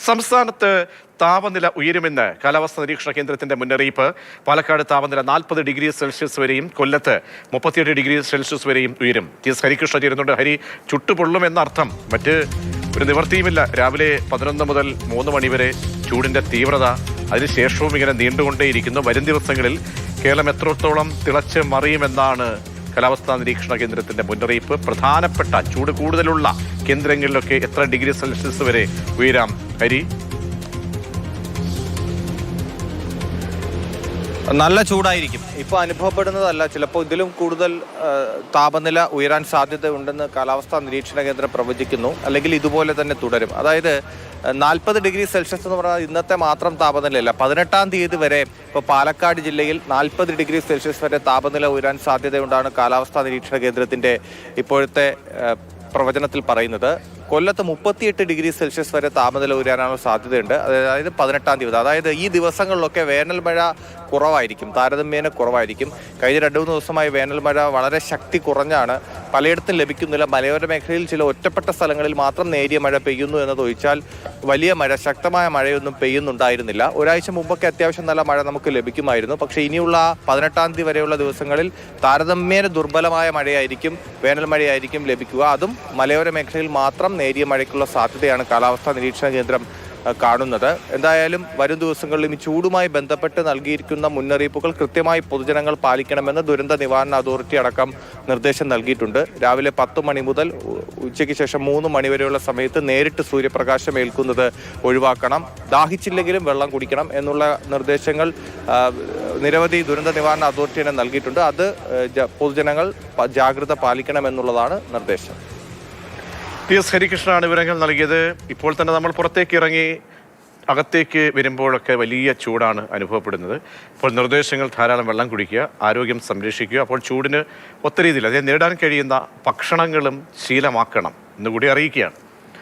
സംസ്ഥാനത്ത് താപനില ഉയരുമെന്ന് കാലാവസ്ഥാ നിരീക്ഷണ കേന്ദ്രത്തിന്റെ മുന്നറിയിപ്പ്. പാലക്കാട് താപനില 40 ഡിഗ്രി സെൽഷ്യസ് വരെയും കൊല്ലത്ത് 38 ഡിഗ്രി സെൽഷ്യസ് വരെയും ഉയരും. ടി എസ് ഹരികൃഷ്ണ ചേരുന്നുണ്ട്. ഹരി, ചുട്ടുപൊള്ളുമെന്നർത്ഥം, മറ്റ് ഒരു നിവൃത്തിയുമില്ല. രാവിലെ 11 മുതൽ 3 മണി വരെ ചൂടിന്റെ തീവ്രത, അതിനുശേഷവും ഇങ്ങനെ നീണ്ടുകൊണ്ടേയിരിക്കുന്നു. വരും ദിവസങ്ങളിൽ കേരളം എത്രത്തോളം തിളച്ച് മറിയുമെന്നാണ് കാലാവസ്ഥാ നിരീക്ഷണ കേന്ദ്രത്തിന്റെ മുന്നറിയിപ്പ്. പ്രധാനപ്പെട്ട ചൂട് കൂടുതലുള്ള കേന്ദ്രങ്ങളിലൊക്കെ എത്ര ഡിഗ്രി സെൽഷ്യസ് വരെ ഉയരാം ഹരി? നല്ല ചൂടായിരിക്കും. ഇപ്പോൾ അനുഭവപ്പെടുന്നതല്ല, ചിലപ്പോൾ ഇതിലും കൂടുതൽ താപനില ഉയരാൻ സാധ്യതയുണ്ടെന്ന് കാലാവസ്ഥാ നിരീക്ഷണ കേന്ദ്രം പ്രവചിക്കുന്നു. അല്ലെങ്കിൽ ഇതുപോലെ തന്നെ തുടരും. അതായത് 40 ഡിഗ്രി സെൽഷ്യസ് എന്ന് പറഞ്ഞാൽ ഇന്നത്തെ മാത്രം താപനിലയല്ല. 18-ാം തീയതി വരെ ഇപ്പോൾ പാലക്കാട് ജില്ലയിൽ 40 ഡിഗ്രി സെൽഷ്യസ് വരെ താപനില ഉയരാൻ സാധ്യതയുണ്ടാണ് കാലാവസ്ഥാ നിരീക്ഷണ കേന്ദ്രത്തിൻ്റെ ഇപ്പോഴത്തെ പ്രവചനത്തിൽ പറയുന്നത്. കൊല്ലത്ത് 38 ഡിഗ്രി സെൽഷ്യസ് വരെ താപനില ഉയരാനുള്ള സാധ്യതയുണ്ട്. അതായത് 18-ാം തീയതി. അതായത് ഈ ദിവസങ്ങളിലൊക്കെ വേനൽ മഴ കുറവായിരിക്കും, താരതമ്യേന കുറവായിരിക്കും. കഴിഞ്ഞ 2-3 ദിവസമായി വേനൽ മഴ വളരെ ശക്തി കുറഞ്ഞാണ്, പലയിടത്തും ലഭിക്കുന്നില്ല. മലയോര മേഖലയിൽ ചില ഒറ്റപ്പെട്ട സ്ഥലങ്ങളിൽ മാത്രം നേരിയ മഴ പെയ്യുന്നു എന്നതൊഴിച്ചാൽ വലിയ മഴ, ശക്തമായ മഴയൊന്നും പെയ്യുന്നുണ്ടായിരുന്നില്ല. ഒരാഴ്ച മുമ്പൊക്കെ അത്യാവശ്യം നല്ല മഴ നമുക്ക് ലഭിക്കുമായിരുന്നു. പക്ഷേ ഇനിയുള്ള 18-ാം തീയതി വരെയുള്ള ദിവസങ്ങളിൽ താരതമ്യേന ദുർബലമായ മഴയായിരിക്കും, വേനൽ മഴയായിരിക്കും ലഭിക്കുക. അതും മലയോര മേഖലയിൽ മാത്രം നേരിയ മഴയ്ക്കുള്ള സാധ്യതയാണ് കാലാവസ്ഥാ നിരീക്ഷണ കേന്ദ്രം കാണുന്നത്. എന്തായാലും വരും ദിവസങ്ങളിലും ഈ ചൂടുമായി ബന്ധപ്പെട്ട് നൽകിയിരിക്കുന്ന മുന്നറിയിപ്പുകൾ കൃത്യമായി പൊതുജനങ്ങൾ പാലിക്കണമെന്ന് ദുരന്ത നിവാരണ അതോറിറ്റി അടക്കം നിർദ്ദേശം നൽകിയിട്ടുണ്ട്. രാവിലെ 10 മണി മുതൽ ഉച്ചയ്ക്ക് ശേഷം 3 മണി വരെയുള്ള സമയത്ത് നേരിട്ട് സൂര്യപ്രകാശം ഏൽക്കുന്നത് ഒഴിവാക്കണം, ദാഹിച്ചില്ലെങ്കിലും വെള്ളം കുടിക്കണം എന്നുള്ള നിർദ്ദേശങ്ങൾ നിരവധി ദുരന്ത നിവാരണ അതോറിറ്റി തന്നെ നൽകിയിട്ടുണ്ട്. അത് പൊതുജനങ്ങൾ ജാഗ്രത പാലിക്കണമെന്നുള്ളതാണ് നിർദ്ദേശം. ടി എസ് ഹരികൃഷ്ണനാണ് വിവരങ്ങൾ നൽകിയത്. ഇപ്പോൾ തന്നെ നമ്മൾ പുറത്തേക്ക് ഇറങ്ങി അകത്തേക്ക് വരുമ്പോഴൊക്കെ വലിയ ചൂടാണ് അനുഭവപ്പെടുന്നത്. ഇപ്പോൾ നിർദ്ദേശങ്ങൾ ധാരാളം വെള്ളം കുടിക്കുക, ആരോഗ്യം സംരക്ഷിക്കുക. അപ്പോൾ ചൂടിന് ഒത്ത രീതിയിൽ അതിനെ നേടാൻ കഴിയുന്ന ഭക്ഷണങ്ങളും ശീലമാക്കണം എന്നുകൂടി അറിയിക്കുകയാണ്.